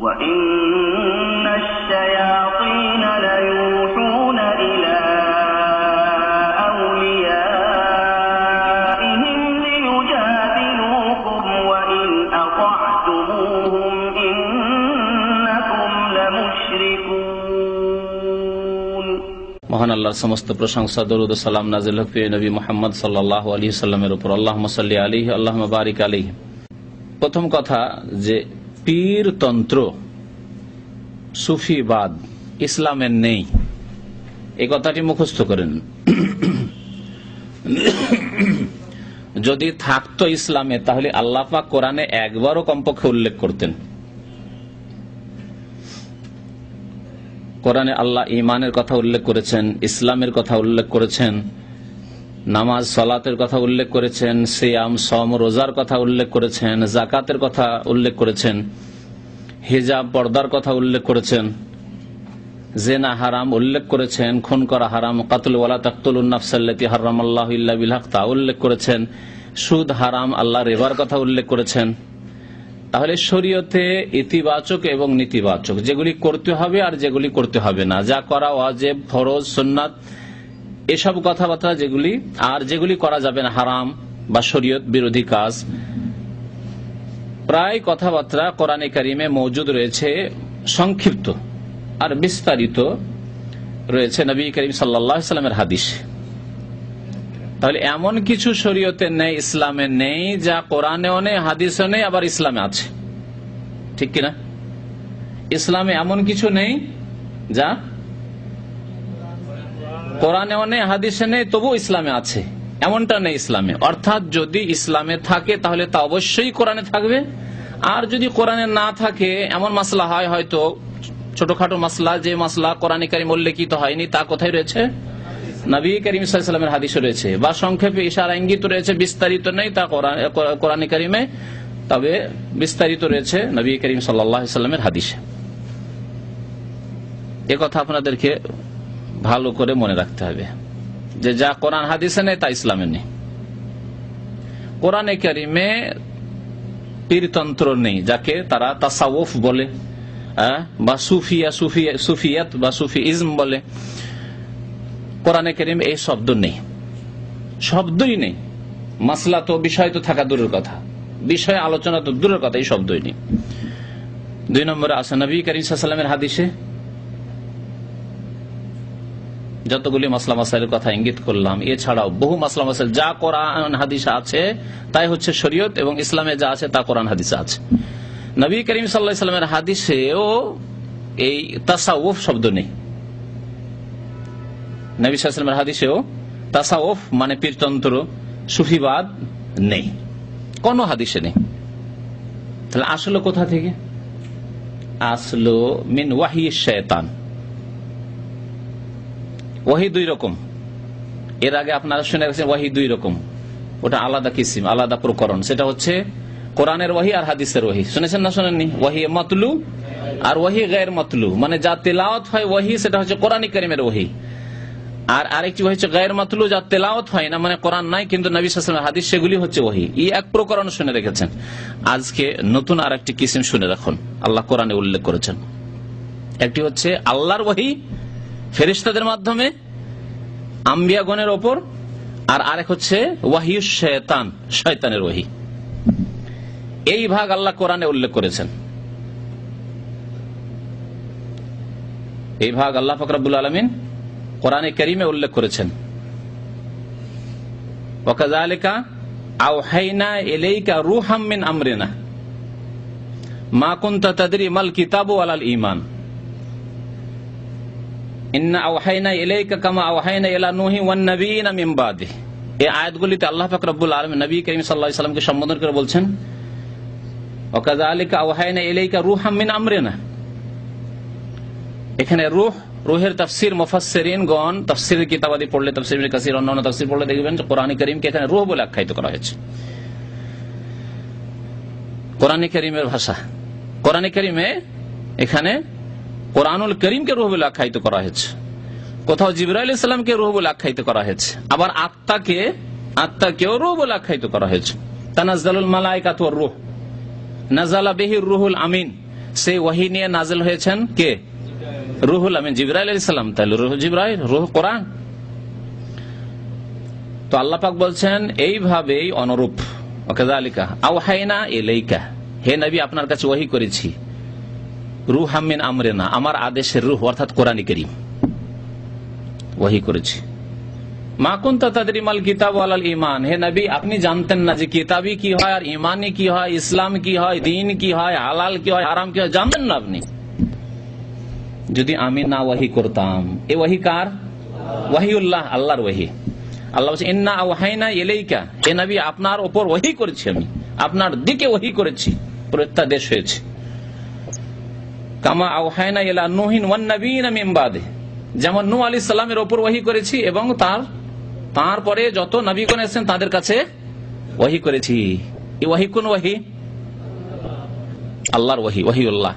وَإِنَّ الشَّيَاطِينَ لَيُوحُونَ إِلَى أَوْلِيَائِهِمْ لِيُجَادِلُوكُمْ وَإِنْ أَطَعْتُمُوهُمْ إِنَّكُمْ لَمُشْرِكُونَ। মহান আল্লাহর সমস্ত প্রশংসা, দরুদ ও সালাম নাযিল হোক প্রিয় নবী মুহাম্মদ সাল্লাল্লাহু আলাইহি সাল্লামের উপর। আল্লাহুম্মা সাল্লি আলাইহি আল্লাহুম্মা বারিক আলাইহি। প্রথম কথা যে পীরতন্ত্র, সুফিবাদ ইসলামের নেই, এই কথাটি মুখস্থ করেন। যদি থাকতো ইসলামে তাহলে আল্লাহ পাক কোরআনে একবারও কমপক্ষে উল্লেখ করতেন। কোরআনে আল্লাহ ঈমানের কথা উল্লেখ করেছেন, ইসলামের কথা উল্লেখ করেছেন, নামাজ সালাতের কথা উল্লেখ করেছেন, সিয়াম সম রোজার কথা উল্লেখ করেছেন, যাকাতের কথা উল্লেখ করেছেন, হিজাব পর্দার কথা উল্লেখ করেছেন, জেনা হারাম উল্লেখ করেছেন, খুন করা হারাম, কাতল ওয়ালা তাকতুলুন নাফসাল্লাতী হারামাল্লাহু ইল্লা বিল হক তা উল্লেখ করেছেন, সুদ হারাম, আল্লাহ রিবার কথা উল্লেখ করেছেন। তাহলে শরীয়তে ইতিবাচক এবং নেতিবাচক, যেগুলি করতে হবে আর যেগুলি করতে হবে না, যা করা ওয়াজিব ফরজ সুন্নাত এসব কথাবার্তা যেগুলি, আর যেগুলি করা যাবে না হারাম বা শরীয়ত বিরোধী কাজ, প্রায় কথাবার্তা কোরআনে কারিমে মওজুদ রয়েছে। সংক্ষিপ্ত আর বিস্তারিত রয়েছে নবী করিম সাল্লাল্লাহু আলাইহি ওয়াসাল্লামের হাদিস। তাহলে এমন কিছু শরীয়তে নেই, ইসলামে নেই, যা কোরআনেও নেই, হাদিসেও নেই, আবার ইসলামে আছে। ঠিক কিনা? ইসলামে এমন কিছু নেই যা কোরআনেও নেই, হাদিসে নেই, তবু ইসলামে আছে, এমনটা নেই ইসলামে। অর্থাৎ যদি ইসলামে থাকে তাহলে তা অবশ্যই কোরআনে থাকবে, আর যদি কোরআনে না থাকে, এমন মাসলা হয় হয়তো ছোটখাটো মাসলা, যে মাসলা কোরআনে কারিম উল্লেখিত হয়নি, তা কোথায় রয়েছে? নবী করিম সাল্লাল্লাহু আলাইহি ওয়াসাল্লামের হাদিসে রয়েছে, বা সংক্ষেপে ইশারা ইঙ্গিত রয়েছে, বিস্তারিত নেই তা কোরআনে কারিমে, তবে বিস্তারিত রয়েছে নবী করিম সাল্লাল্লাহু আলাইহি ওয়াসাল্লামের হাদিসে। এ কথা আপনাদেরকে ভালো করে মনে রাখতে হবে যে যা কোরআন হাদিসে নেই তা ইসলামে নেই। কোরআনে কারিমে পীরতন্ত্র নেই, যাকে তারা তাসাউফ বলে, বা সুফিয়াত বা সুফিইজম বলে। কোরআনে কারিম এই শব্দ নেই, শব্দই নেই। মাসলা তো, বিষয় তো থাকা দূরের কথা, বিষয় আলোচনা তো দূরের কথা, এই শব্দই নেই। 2 নম্বরে আছে নবী করিম সাল্লাল্লাহু আলাইহি ওয়াসাল্লামের হাদিসে যতগুলি মাসলা মাসাইলের কথা ইঙ্গিত করলাম, এছাড়াও বহু মাসলা মাসাইল যা কোরআন হাদিসে আছে তাই হচ্ছে শরীয়ত, এবং ইসলামে যা আছে তা কোরআন হাদিসে আছে। নবী করিম সাল্লাল্লাহু আলাইহি ওয়াসাল্লামের হাদিসেও এই তাসাউফ শব্দ নেই। নবী সাল্লাল্লাহু আলাইহি ওয়াসাল্লামের হাদিসেও তাসাউফ মানে পীরতন্ত্র, সুফিবাদ নেই, কোন হাদিসে নেই। তাহলে আসলো কোথা থেকে? আসলো মিন ওয়াহি শায়তান। ওয়াহি 2 রকম, এর আগে আপনারা শুনে গেছেন ওয়াহি 2 রকম, ওটা আলাদা কিসিম, আলাদা প্রকরণ। সেটা হচ্ছে কোরআনের ওয়াহি আর হাদিসের ওয়াহি। শুনেছেন না শোনেননি? ওয়াহি মাতলু আর ওয়াহি গায়র মাতলু, মানে যা তেলাওয়াত হয় ওয়াহি, সেটা হচ্ছে কোরআন কারীমের ওয়াহি। আর আরেকটি হচ্ছে গায়র মাতলু, যা তেলাওয়াত হয় না, মানে কোরআন নাই কিন্তু নবী সাল্লাল্লাহু আলাইহি ওয়াসাল্লামের হাদিস, সেগুলি হচ্ছে ওয়াহি। এই এক প্রকরণ শুনে রেখেছেন। আজকে নতুন আরেকটি কিসিম শুনে রাখুন, আল্লাহ কোরআনে উল্লেখ করেছেন। একটি হচ্ছে আল্লাহর ওয়াহি ফেরেশতাদের মাধ্যমে আম্বিয়াগণের ওপর, আর আরেক হচ্ছে ওয়াহিউশ শায়তান, শয়তানের ওয়াহি। এই ভাগ আল্লাহ কোরআনে উল্লেখ করেছেন। এই ভাগ আল্লাহ পাক রব্বুল আলামিন কোরআনে কারীমে উল্লেখ করেছেন। ওয়াকাযালিকা আওহাইনা ইলাইকা রূহাম মিন আমরিনা মা কুনতা তাদরি মাল কিতাবু ওয়ালাল ঈমান ইন্না আওহাইনা ইলাইকা কামা আওহাইনা ইলা নূহি ওয়ান নাবিয়িনা মিন বাদিহি। এই আয়াতগুলিতে আল্লাহ পাক রব্বুল আলামিন নবী করিম সাল্লাল্লাহু আলাইহি ওয়াসাল্লামকে সম্বোধন করে বলছেন ওয়াকাযালিকা আওহাইনা ইলাইকা রূহাম মিন আমরিনা। এখানে রুহের তাফসীর মুফাসসিরিনগণ তাফসীরের কিতাবাদি পড়লে, তাফসীর ইবনে কাসির অন্যান্য তাফসীর পড়লে দেখবেন যে কোরআন কারীমকে এখানে রূহ বলে আখ্যায়িত করা হয়েছে। কোরআন কারীমের ভাষা, কোরআন কারীমে এখানে কোরআনুল কারীমকে রূহ বলে আখ্যায়িত করা হয়েছে। কোথাও জিবরাইল আলাইহিস সালামকে রূহ বলে আখ্যায়িত করা হয়েছে, আবার আত্মাকেও রূহ বলে আখ্যায়িত করা হয়েছে। তানাজ্জালুল মালায়েকাতু ওয়ার রূহ নাযালা বিহির রূহুল আমিন সেই ওয়াহি নিয়ে নাজিল হয়েছেন কে? রুহুল আমিন জিবরাইল আলাইহিস সালাম। তাহলে রুহ জিবরাইল, রুহ কোরআন। তো আল্লাহ পাক বলছেন এইভাবেই অনুরূপ, ওয়াকাযালিকা আওহাইনা ইলাইকা, হে নবী আপনার কাছে ওয়াহি করেছি, রুহাম মিন আমরিনা, আমার আদেশের রূহ অর্থাৎ কোরআন কারীম ওয়াহি করেছি। মা কুনতা তাদরি মাল কিতাব ওয়ালাল ঈমান, হে নবী আপনি জানতেন না যে কিতাবই কি হয় আর ঈমানি কি হয়, ইসলাম কি হয়, দ্বীন কি হয়, হালাল কি হয়, হারাম কি হয়, জানতেন না আপনি। যদি আমি না ওয়াহি করতাম। এই ওয়াহি কার? ওয়াহিউল্লাহ, আল্লাহর ওয়াহি। আল্লাহ বলছে ইন্না আওহাইনা ইলাইকা, হে নবী আপনার উপর ওয়াহি করেছি, আমি আপনার দিকে ওয়াহি করেছি, প্রত্যাদেশ হয়েছে। কামা আওহাইনা ইলা নূহিন ওয়ান নাবিয়িনা মিন বাদে, যেমন নূহ আলাইহিস সালামের উপর ওয়াহি করেছি এবং তারপরে যত নবীগণ এসেছেন তাদের কাছে ওয়াহি করেছি। এই ওয়াহি কোন ওয়াহি? আল্লাহর ওয়াহি, ওয়াহিউল্লাহ।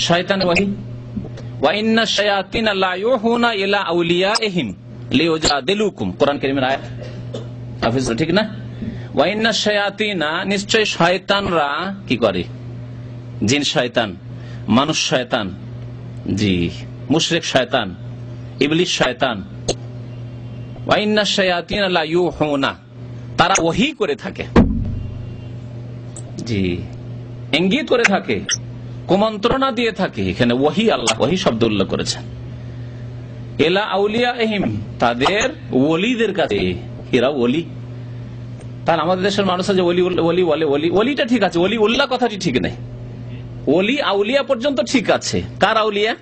শয়তানের ওয়াহি, ওয়া ইন্নাশ শায়াতিনা লা ইউহুনা ইলা আউলিয়াইহিম লিইউজাদিলুকুম, কোরআন কারীমের আয়াত, হাফেজ ঠিক না? ওয়া ইন্নাশ শায়াতিনা, নিশ্চয় শয়তানরা কি করে? জিন শয়তান, মানুষ শয়তান, জি মুশরিক শয়তান, ইবলিস শয়তান। ওয়া ইন্নাশ শায়াতিনা লা ইউহুনা, তারা ওয়াহি করে থাকে, জি ইঙ্গিত করে থাকে, কুমন্ত্রণা দিয়ে থাকে। এখানে ওয়াহি, আল্লাহ ওয়াহি শব্দ উল্লেখ করেছেন। ইলা আউলিয়াইহিম, তাদের ওলিদের কাছে। এরা ওলি, তার আমাদের দেশের মানুষ আছে ওলি ওলি বলে, ওলি ওলিটা ঠিক আছে, ওলি উল্লাহ কথাটি ঠিক নেই। ওলি আউলিয়া পর্যন্ত ঠিক আছে। কার আউলিয়া?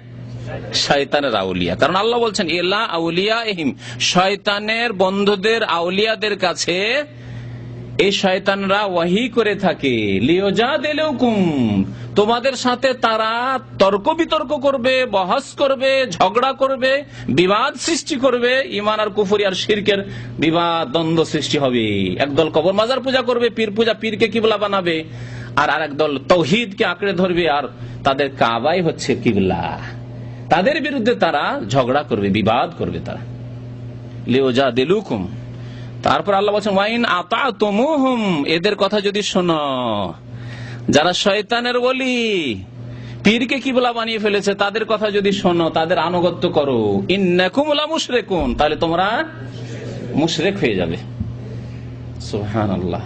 শয়তানের আউলিয়া। কারণ আল্লাহ বলছেন ইলা আউলিয়াইহিম, শয়তানের বন্ধুদের, আউলিয়াদের কাছে এই শয়তানরা ওয়াহি করে থাকে। লিইউজাদিলুকুম, তোমাদের সাথে তারা তর্ক বিতর্ক করবে, বহস করবে, ঝগড়া করবে, বিবাদ সৃষ্টি করবে। ঈমান আর কুফরি আর শিরকের বিবাদ, দ্বন্দ্ব সৃষ্টি হবে। একদল কবর মাজার পূজা করবে, পীর পূজা, পীরকে কিবলা বানাবে, আর আরেক দল তাওহীদকে আঁকড়ে ধরবে, আর তাদের কাবাই হচ্ছে কিবলা। তাদের বিরুদ্ধে তারা ঝগড়া করবে, বিবাদ করবে তারা। লিইউজাদিলুকুম। তারপর আল্লাহ বলছেন ওয়াইন আতাতুমুহুম, এদের কথা যদি শোনো, যারা শয়তানের ওলি, পীরকে কিবলা বানিয়ে ফেলেছে, তাদের কথা যদি শোনো, তাদের আনুগত্য করো, ইন্নাকুম লামুশরিকুন, তাহলে তোমরা মুশরিক হয়ে যাবে। সুবহানাল্লাহ।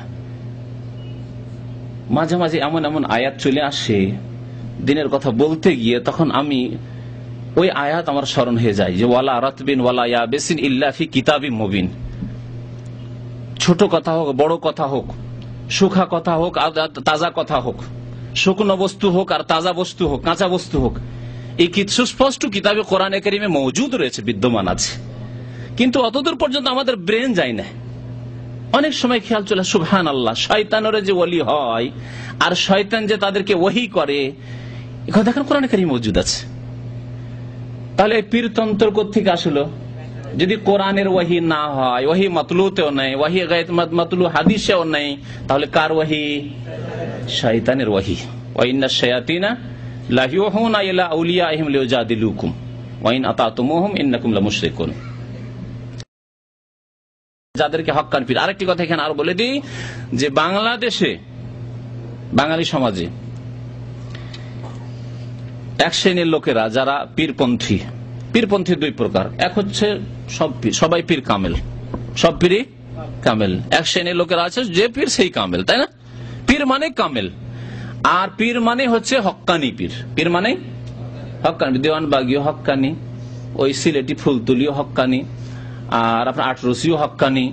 মাঝে মাঝে এমন এমন আয়াত চলে আসে দিনের কথা বলতে গিয়ে, তখন আমি ওই আয়াত আমার স্মরণ হয়ে যায় যে ওয়ালা রাতবিন ওয়ালা ইয়াবিসিন ইল্লা ফি কিতাবিম মুবিন। ছোট কথা হোক, বড় কথা হোক, শুখা কথা হোক, তাজা কথা হোক, শুকনো বস্তু হোক আর তাজা বস্তু হোক, কাঁচা বস্তু হোক, এই সুস্পষ্ট কিতাবে কোরআনে কারিমে মওজুদ রয়েছে, বিদ্যমান আছে। কিন্তু অতদূর পর্যন্ত আমাদের ব্রেন যায় না। অনেক সময় খেয়াল চলে সুবহানাল্লাহ, শয়তানের যে ওলি হয় আর শয়তান যে তাদেরকে ওয়াহি করে, এখন দেখেন কোরআনে কারিমে মওজুদ আছে। তাহলে এই পীরতন্ত্র কোত্থেকে আসলো? যদি কোরআনের ওয়াহি না হয়, ওয়াহি মাতলুতেও নেই, ওয়াহি গায়ত মাতলু হাদিসেও নেই, তাহলে কার ওয়াহি? শয়তানের ওয়াহি। ওয়া ইন্নাশ শায়াতিনা লা ইউহুনা ইলা আউলিয়াইহিম লিইউজাদিলুকুম ওয়া ইন আতাতুমুহুম ইন্নাকুম লামুশরিকুন। যাদেরকে হক্কানি পীর। আরেকটি কথা এখানে আর বলে দিই যে বাংলাদেশে, বাঙালি সমাজে এক শ্রেণীর লোকেরা যারা পীরপন্থী, পীরপন্থী দুই প্রকার। এক হচ্ছে সব পীর, সবাই পীর কামেল, সব পীরই কামেল। এক শ্রেণীর লোকেরা আছে যে পীর সেই কামেল, তাই না? পীর মানে কামেল, আর পীর মানে হচ্ছে হক্কানি পীর। পীর মানে হক্কানি, দেওয়ানবাগীও হক্কানি, ওই সিলেটি ফুলতুলিও হক্কানি, আর আপনার আটরসিও হক্কানি,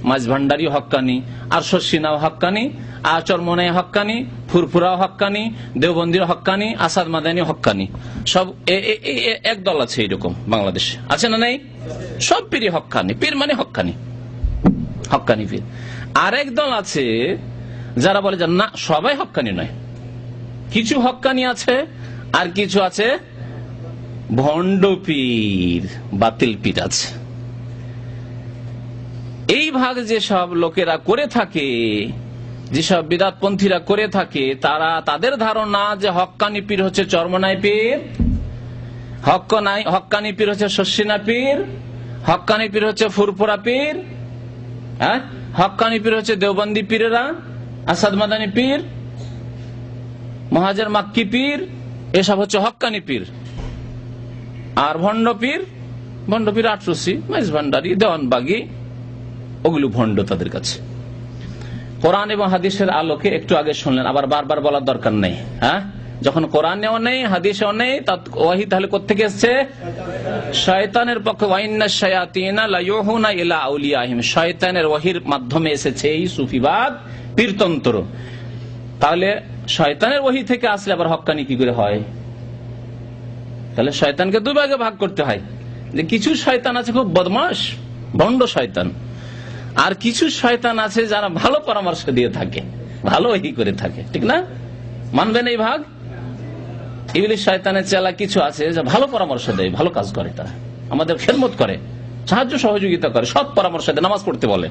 মাঝ ভান্ডারিও হক্কানি, আর শশিনাও হক্কানি, আর চরমনাই হক্কানি, ফুরফুরাও হক্কানি, দেওবন্দির হক্কানি, আসাদ মাদানি হক্কানি। সব এক দল আছে এইরকম বাংলাদেশে, আছে না নেই? সব পীরই হক্কানি। পীর মানে হক্কানি, হক্কানি পীর। আরেক দল আছে যারা বলে যে না, সবাই হক্কানি নয়, কিছু হক্কানি আছে আর কিছু আছে ভণ্ড পীর, বাতিল পীর আছে। এই ভাগ যেসব লোকেরা করে থাকে, যেসব বিদাতপন্থীরা করে থাকে, তারা তাদের ধারণা যে হক্কানি পীর হচ্ছে চরমনাই পীর, হক্কানি পীর হচ্ছে শশিনা পীর, হক্কানি পীর হচ্ছে ফুরফুরা পীর, হ্যাঁ, হক্কানি পীর হচ্ছে দেওবন্দি পীরেরা, আসাদ মাদানী পীর, মহাজের মাক্কি পীর, এসব হচ্ছে হক্কানি পীর। আর ভণ্ড পীর আটরসি, মাইজ ভান্ডারি, দেওয়ানবাগি, ওগুলো ভণ্ড তাদের কাছে। কোরআন এবং হাদিসের আলোকে একটু আগে শুনলেন, আবার বারবার বলার দরকার নেই। হ্যাঁ, যখন কোরআনেও নেই, হাদিসেও নেই, ওয়াহি তাহলে কোত্থেকে এসছে? শয়তানের পক্ষে। ওয়াইন্না শায়াতিনা লায়ুহুনা ইলা আউলিয়াহিম, শয়তানের ওয়াহির মাধ্যমে এসেছে এই সুফিবাদ, পীরতন্ত্র। তাহলে শয়তানের ওয়াহি থেকে আসলে আবার হক্কানি কি করে হয়? তাহলে শয়তানকে দুই ভাগে ভাগ করতে হয়, যে কিছু শয়তান আছে খুব বদমাশ, ভণ্ড শয়তান, আর কিছু শয়তান আছে যারা ভালো পরামর্শ দিয়ে থাকে, ভালো ওয়াহি করে থাকে। ঠিক না? মানবেন এই ভাগ? ইবলিস শয়তানের চেলা কিছু আছে যা ভালো পরামর্শ দেয়, ভালো কাজ করে, তারা আমাদের খেদমত করে, সাহায্য সহযোগিতা করে, সৎ পরামর্শ দেয়, নামাজ পড়তে বলে।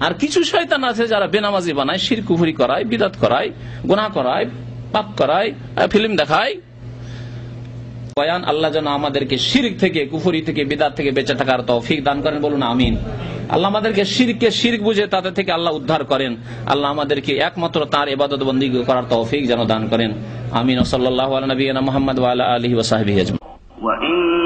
আর কিছু শয়তান আছে যারা বেনামাজি বানায়, শিরক কুফরি করায়, বিদআত করায়, গুনাহ করায়, পাপ করায়, ফিল্ম দেখায়। বয়ান আল্লাহ যেন আমাদেরকে শিরক থেকে, কুফরি থেকে, বিদআত থেকে বেঁচে থাকার তৌফিক দান করেন, বলুন আমিন। আল্লাহ আমাদেরকে শিরককে শিরক বুঝে তাদের থেকে আল্লাহ উদ্ধার করেন। আল্লাহ আমাদেরকে একমাত্র তার ইবাদত বন্দেগী করার তৌফিক যেন দান করেন, আমিন। সাল্লাল্লাহু আলা নবিয়িনা মুহাম্মদ ওয়া আলা আলিহি ওয়া সাহবিহি আজমাইন।